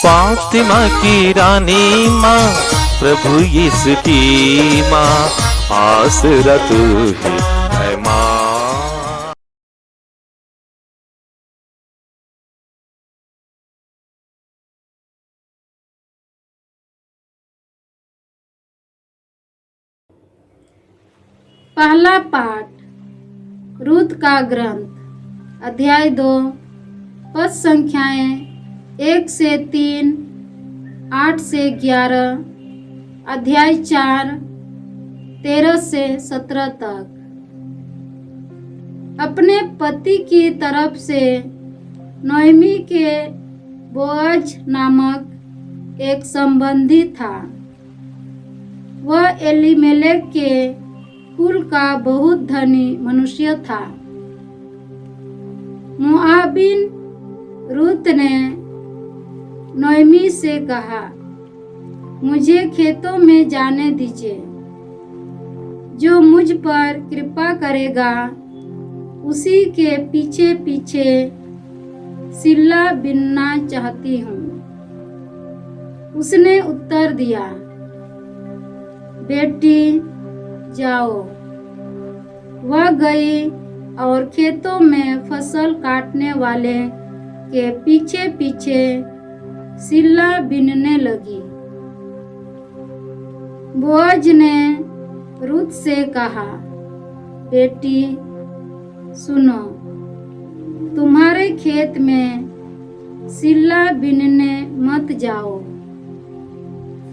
फातिमा की रानी माँ, प्रभु यीशु की माँ, आसरा तू ही है माँ। पहला पाठ रूत का ग्रंथ, अध्याय 2, पद संख्याएं 1 से 3, 8 से 11, अध्याय 4, 13 से 17 तक। अपने पति की तरफ से नोएमी के बोअज नामक एक संबंधी था। वह एलीमेलेक के कुल का बहुत धनी मनुष्य था। मोआबिन रूत ने नोएमी से कहा, मुझे खेतों में जाने दीजिए। जो मुझ पर कृपा करेगा उसी के पीछे पीछे सिल्ला बिनना चाहती हूँ। उसने उत्तर दिया, बेटी जाओ। वह गई और खेतों में फसल काटने वाले के पीछे पीछे सिल्ला बीनने लगी। बोअज ने रूत से कहा, बेटी सुनो, तुम्हारे खेत में सिल्ला बीनने मत जाओ,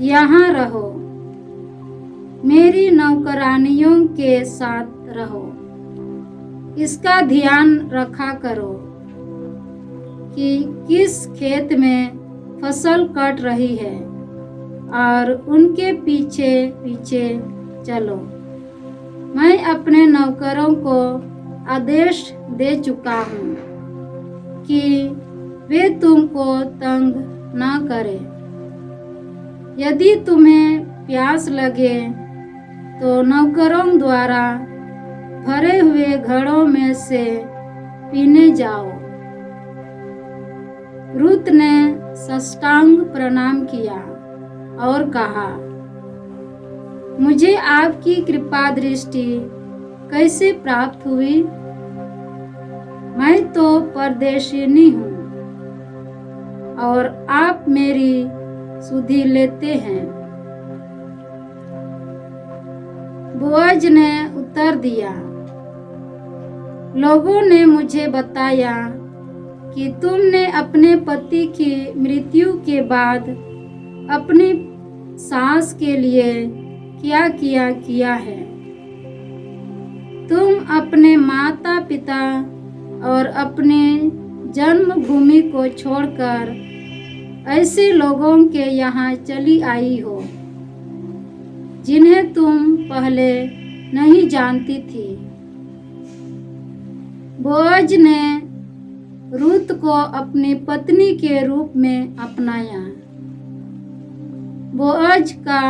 यहाँ रहो, मेरी नौकरानियों के साथ रहो। इसका ध्यान रखा करो कि किस खेत में फसल कट रही है और उनके पीछे पीछे चलो। मैं अपने नौकरों को आदेश दे चुका हूँ कि वे तुमको तंग ना करें। यदि तुम्हें प्यास लगे तो नौकरों द्वारा भरे हुए घड़ों में से पीने जाओ। रूत ने साष्टांग प्रणाम किया और कहा, मुझे आपकी कृपा दृष्टि कैसे प्राप्त हुई? मैं तो परदेशिनी हूँ और आप मेरी सुधि लेते हैं। बोअज ने उत्तर दिया, लोगों ने मुझे बताया कि तुमने अपने पति की मृत्यु के बाद अपनी सास के लिए क्या किया है। तुम अपने माता पिता और अपने जन्मभूमि को छोड़कर ऐसे लोगों के यहाँ चली आई हो जिन्हें तुम पहले नहीं जानती थी। बोअज ने रूत को अपनी पत्नी के रूप में अपनाया। बोअज का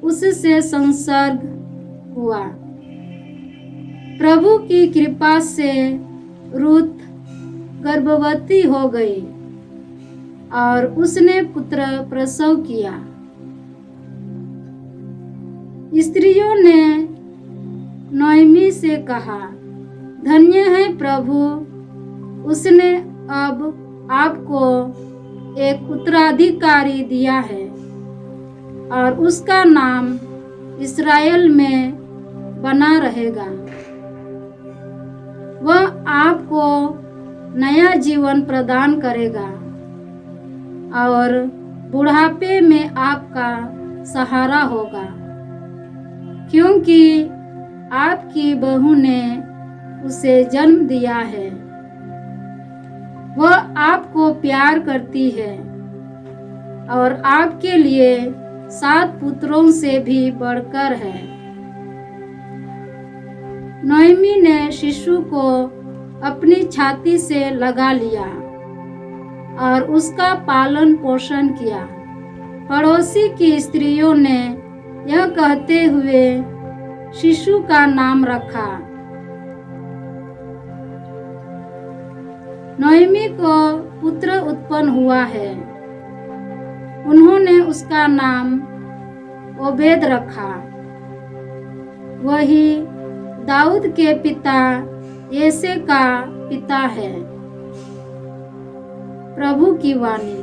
उससे संसर्ग हुआ। प्रभु की कृपा से रूत गर्भवती हो गई और उसने पुत्र प्रसव किया। स्त्रियों ने नोएमी से कहा, धन्य है प्रभु, उसने अब आपको एक उत्तराधिकारी दिया है और उसका नाम इस्राएल में बना रहेगा। वह आपको नया जीवन प्रदान करेगा और बुढ़ापे में आपका सहारा होगा, क्योंकि आपकी बहू ने उसे जन्म दिया है। वह आपको प्यार करती है और आपके लिए 7 पुत्रों से भी बढ़कर है। नोएमी ने शिशु को अपनी छाती से लगा लिया और उसका पालन पोषण किया। पड़ोसी की स्त्रियों ने यह कहते हुए शिशु का नाम रखा, नोएमी को पुत्र उत्पन्न हुआ है। उन्होंने उसका नाम ओबेद रखा। वही दाऊद के पिता येसे का पिता है। प्रभु की वाणी।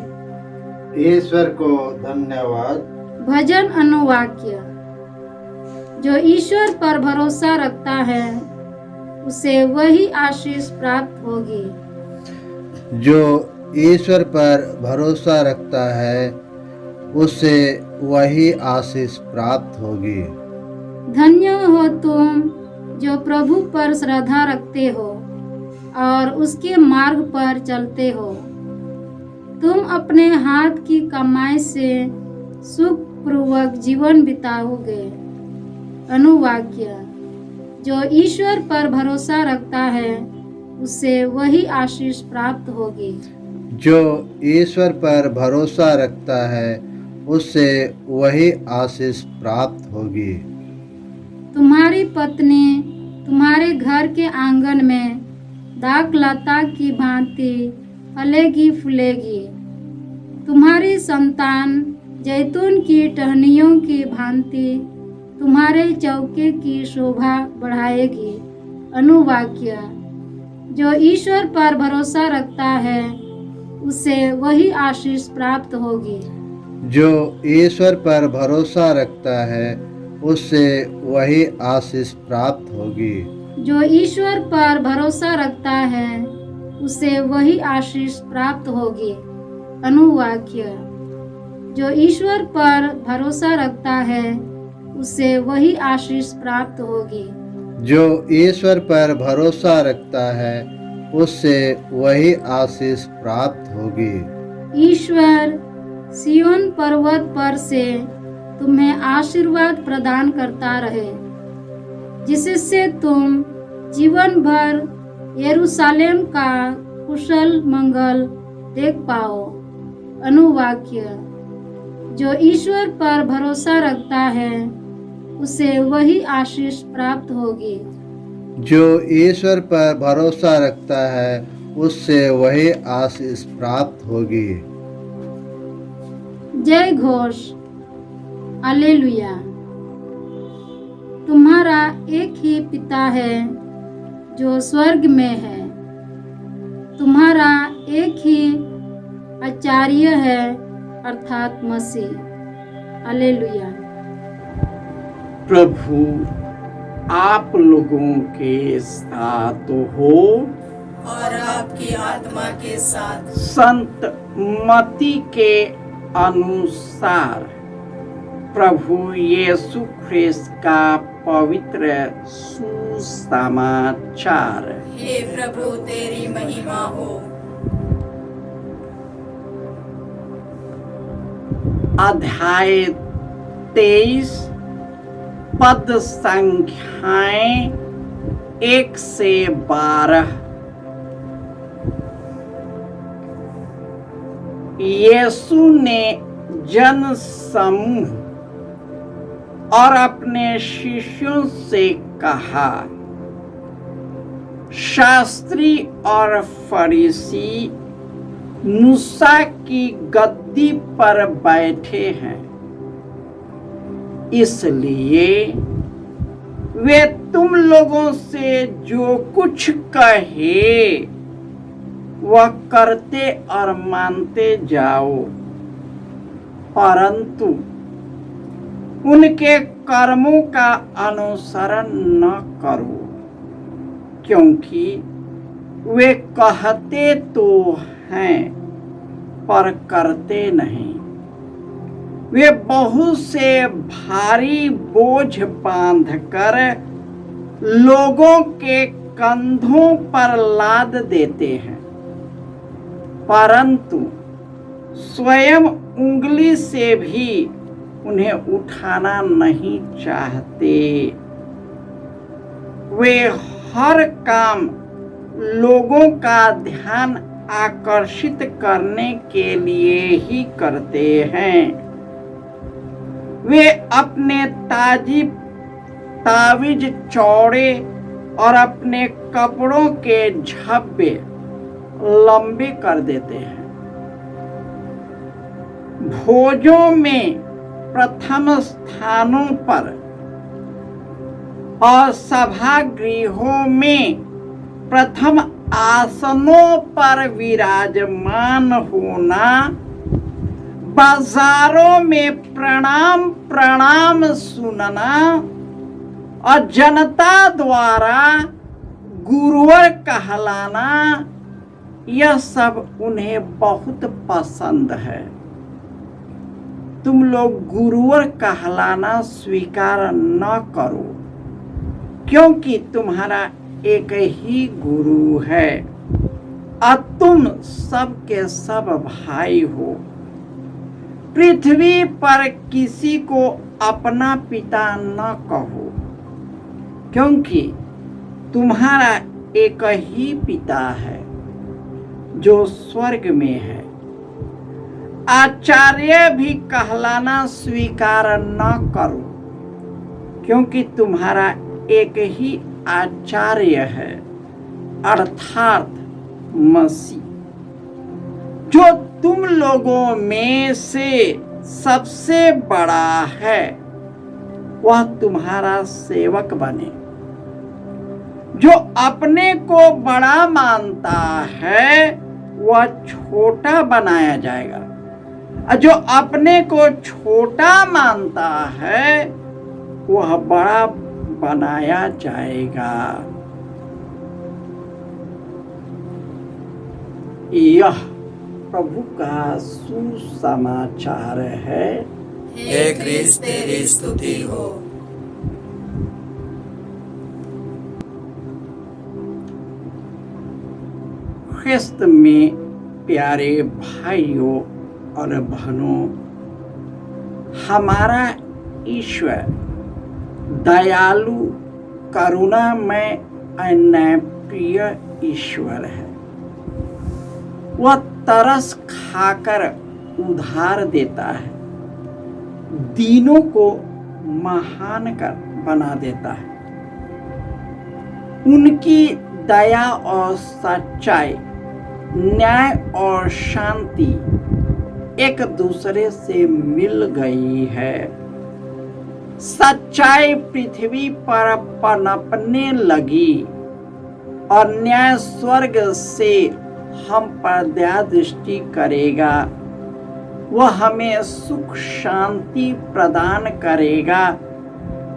ईश्वर को धन्यवाद। भजन अनुवाक्य। जो ईश्वर पर भरोसा रखता है उसे वही आशीष प्राप्त होगी। जो ईश्वर पर भरोसा रखता है उससे वही आशीष प्राप्त होगी। धन्य हो तुम जो प्रभु पर श्रद्धा रखते हो और उसके मार्ग पर चलते हो। तुम अपने हाथ की कमाई से सुखपूर्वक जीवन बिताओगे। अनुवाक्य। जो ईश्वर पर भरोसा रखता है उसे वही आशीष प्राप्त होगी। जो ईश्वर पर भरोसा रखता है उससे वही आशीष प्राप्त होगी। तुम्हारी पत्नी तुम्हारे घर के आंगन में दाखलता की भांति फलेगी फूलेगी। तुम्हारी संतान जैतून की टहनियों की भांति तुम्हारे चौके की शोभा बढ़ाएगी। अनुवाक्य। जो ईश्वर पर भरोसा रखता है उसे वही आशीष प्राप्त होगी। जो ईश्वर पर भरोसा रखता है उससे वही आशीष प्राप्त होगी। जो ईश्वर पर भरोसा रखता है उसे वही आशीष प्राप्त होगी। अनुवाक्य। जो ईश्वर पर भरोसा रखता है उसे वही आशीष प्राप्त होगी। जो ईश्वर पर भरोसा रखता है उससे वही आशीष प्राप्त होगी। ईश्वर सिय्योन पर्वत पर से तुम्हें आशीर्वाद प्रदान करता रहे, जिससे तुम जीवन भर यरूशलेम का कुशल मंगल देख पाओ। अनुवाक्य। जो ईश्वर पर भरोसा रखता है उसे वही आशीष प्राप्त होगी। जो ईश्वर पर भरोसा रखता है उससे वही आशीष प्राप्त होगी। जय घोष। हालेलुया। तुम्हारा एक ही पिता है जो स्वर्ग में है। तुम्हारा एक ही आचार्य है अर्थात मसीह। हालेलुया। प्रभु आप लोगों के साथ हो और आपकी आत्मा के साथ। संत मत्ती के अनुसार प्रभु यीशु ख्रिस्त का पवित्र सुसमाचार। हे प्रभु तेरी महिमा हो। अध्याय 23 पद संख्याएं 1 से 12। यीशु ने जन समूह और अपने शिष्यों से कहा, शास्त्री और फरीसी मूसा की गद्दी पर बैठे हैं, इसलिए वे तुम लोगों से जो कुछ कहे वह करते और मानते जाओ, परंतु उनके कर्मों का अनुसरण न करो, क्योंकि वे कहते तो हैं पर करते नहीं। वे बहुत से भारी बोझ बांधकर लोगों के कंधों पर लाद देते हैं, परंतु स्वयं उंगली से भी उन्हें उठाना नहीं चाहते। वे हर काम लोगों का ध्यान आकर्षित करने के लिए ही करते हैं। वे अपने तावीज चौड़े और अपने कपड़ों के झब्बे लंबे कर देते हैं। भोजों में प्रथम स्थानों पर और सभागृहों में प्रथम आसनों पर विराजमान होना, बाजारों में प्रणाम प्रणाम सुनना और जनता द्वारा गुरुवर कहलाना, यह सब उन्हें बहुत पसंद है। तुम लोग गुरुवर कहलाना स्वीकार न करो, क्योंकि तुम्हारा एक ही गुरु है और तुम सबके सब भाई हो। पृथ्वी पर किसी को अपना पिता न कहो, क्योंकि तुम्हारा एक ही पिता है जो स्वर्ग में है। आचार्य भी कहलाना स्वीकार न करो, क्योंकि तुम्हारा एक ही आचार्य है, अर्थात मसीह। जो तुम लोगों में से सबसे बड़ा है, वह तुम्हारा सेवक बने। जो अपने को बड़ा मानता है, वह छोटा बनाया जाएगा, और जो अपने को छोटा मानता है, वह बड़ा बनाया जाएगा। यह प्रभु का सुसमाचार है। हे क्रिस्त तेरी स्तुति हो। ख्रिस्त में प्यारे भाइयों और बहनों, हमारा ईश्वर दयालु, करुणामय और न्यायप्रिय ईश्वर है। वह तरस खाकर उधार देता है, दीनों को महान कर बना देता है। उनकी दया और सच्चाई, न्याय और शांति एक दूसरे से मिल गई है। सच्चाई पृथ्वी पर पनपने लगी और न्याय स्वर्ग से हम पर दया दृष्टि करेगा। वह हमें सुख शांति प्रदान करेगा।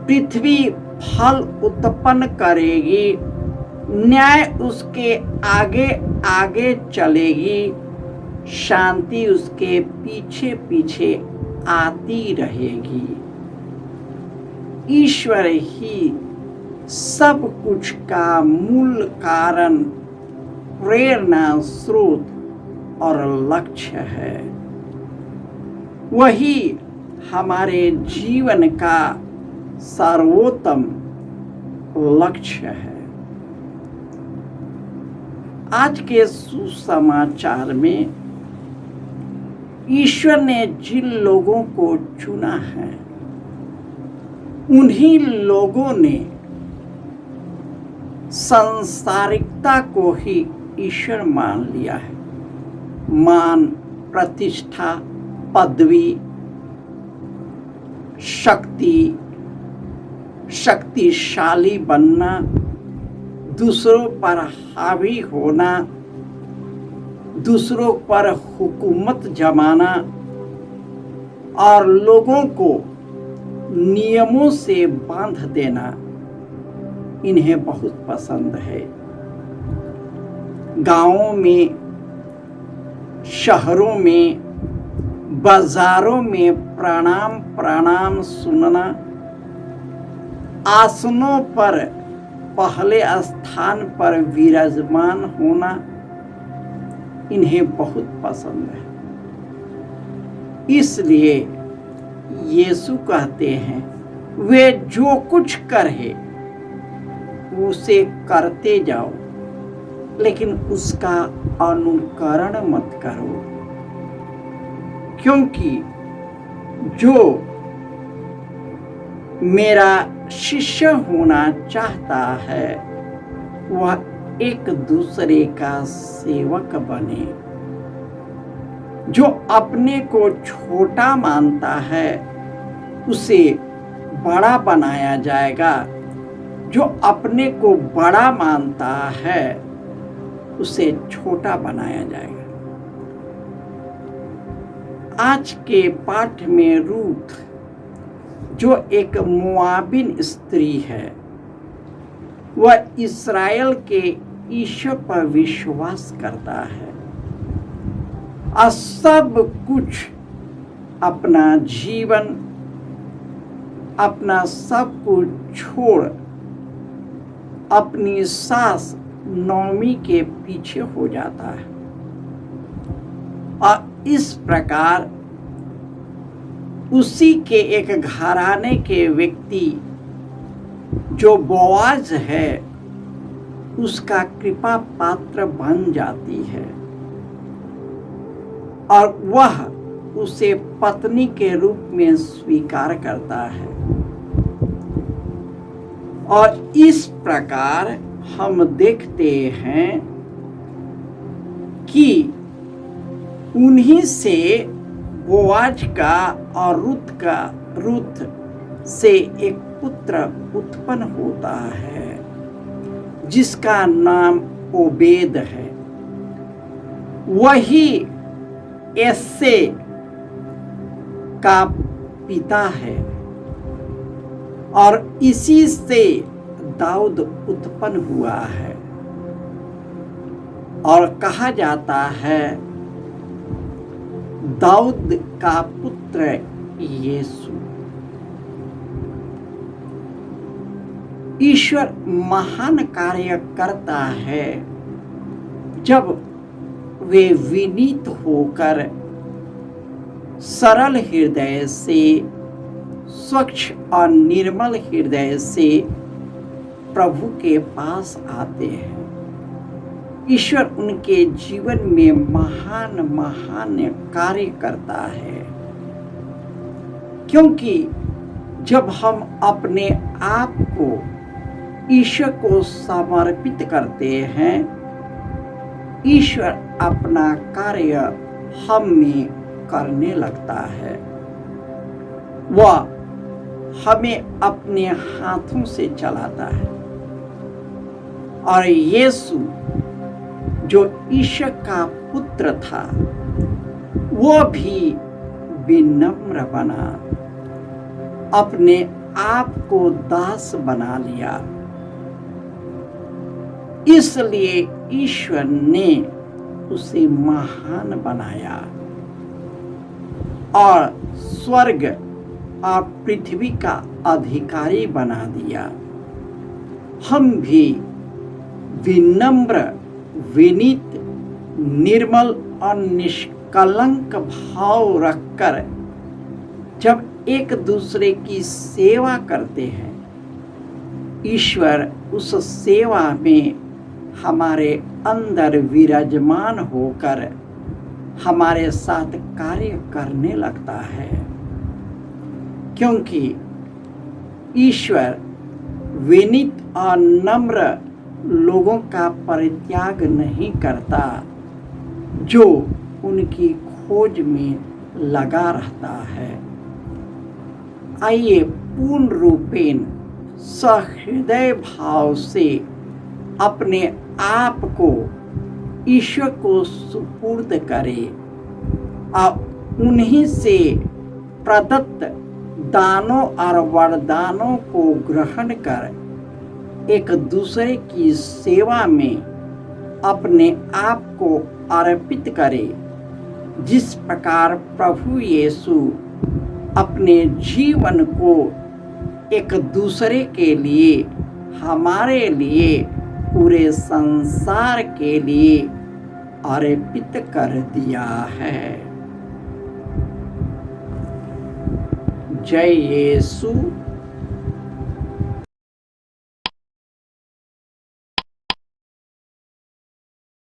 पृथ्वी फल उत्पन्न करेगी, न्याय उसके आगे आगे चलेगी, शांति उसके पीछे पीछे आती रहेगी। ईश्वर ही सब कुछ का मूल कारण, प्रेरणा, स्रोत और लक्ष्य है। वही हमारे जीवन का सर्वोत्तम लक्ष्य है। आज के सुसमाचार में ईश्वर ने जिन लोगों को चुना है, उन्हीं लोगों ने सांसारिकता को ही ईश्वर मान लिया है। मान, प्रतिष्ठा, पदवी, शक्ति, शक्तिशाली बनना, दूसरों पर हावी होना, दूसरों पर हुकूमत जमाना और लोगों को नियमों से बांध देना, इन्हें बहुत पसंद है। गांवों में, शहरों में, बाजारों में प्रणाम प्रणाम सुनना, आसनों पर पहले स्थान पर विराजमान होना, इन्हें बहुत पसंद है। इसलिए यीशु कहते हैं, वे जो कुछ करे उसे करते जाओ, लेकिन उसका अनुकरण मत करो, क्योंकि जो मेरा शिष्य होना चाहता है, वह एक दूसरे का सेवक बने। जो अपने को छोटा मानता है उसे बड़ा बनाया जाएगा, जो अपने को बड़ा मानता है उसे छोटा बनाया जाएगा। आज के पाठ में रूथ, जो एक मोआबिन स्त्री है, वह इस्राएल के ईश्वर पर विश्वास करता है और सब कुछ, अपना जीवन, अपना सब कुछ छोड़ अपनी सास नौमी के पीछे हो जाता है। और इस प्रकार उसी के एक घराने के व्यक्ति जो बोआज है उसका कृपा पात्र बन जाती है और वह उसे पत्नी के रूप में स्वीकार करता है। और इस प्रकार हम देखते हैं कि उन्हीं से बोआज का और रुत से एक पुत्र उत्पन्न होता है जिसका नाम ओबेद है। वही एस्से का पिता है और इसी से दाऊद उत्पन्न हुआ है और कहा जाता है दाऊद का पुत्र यीशु। ईश्वर महान कार्य करता है जब वे विनीत होकर सरल हृदय से, स्वच्छ और निर्मल हृदय से प्रभु के पास आते हैं। ईश्वर उनके जीवन में महान महान कार्य करता है, क्योंकि जब हम अपने आप को ईश्वर को समर्पित करते हैं, ईश्वर अपना कार्य हम में करने लगता है। वह हमें अपने हाथों से चलाता है। और यीशु जो ईश्वर का पुत्र था, वो भी विनम्र बना, अपने आप को दास बना लिया। इसलिए ईश्वर ने उसे महान बनाया और स्वर्ग और पृथ्वी का अधिकारी बना दिया। हम भी विनम्र, विनीत, निर्मल और निष्कलंक भाव रखकर जब एक दूसरे की सेवा करते हैं, ईश्वर उस सेवा में हमारे अंदर विराजमान होकर हमारे साथ कार्य करने लगता है। क्योंकि ईश्वर विनीत और नम्र लोगों का परित्याग नहीं करता, जो उनकी खोज में लगा रहता है। आइए पूर्ण रूपेण सहृदय भाव से अपने आप को ईश्वर को सुपुर्द करें और उन्हीं से प्रदत्त दानों और वरदानों को ग्रहण कर एक दूसरे की सेवा में अपने आप को अर्पित करें। जिस प्रकार प्रभु यीशु अपने जीवन को एक दूसरे के लिए, हमारे लिए, पूरे संसार के लिए अर्पित कर दिया है। जय यीशु।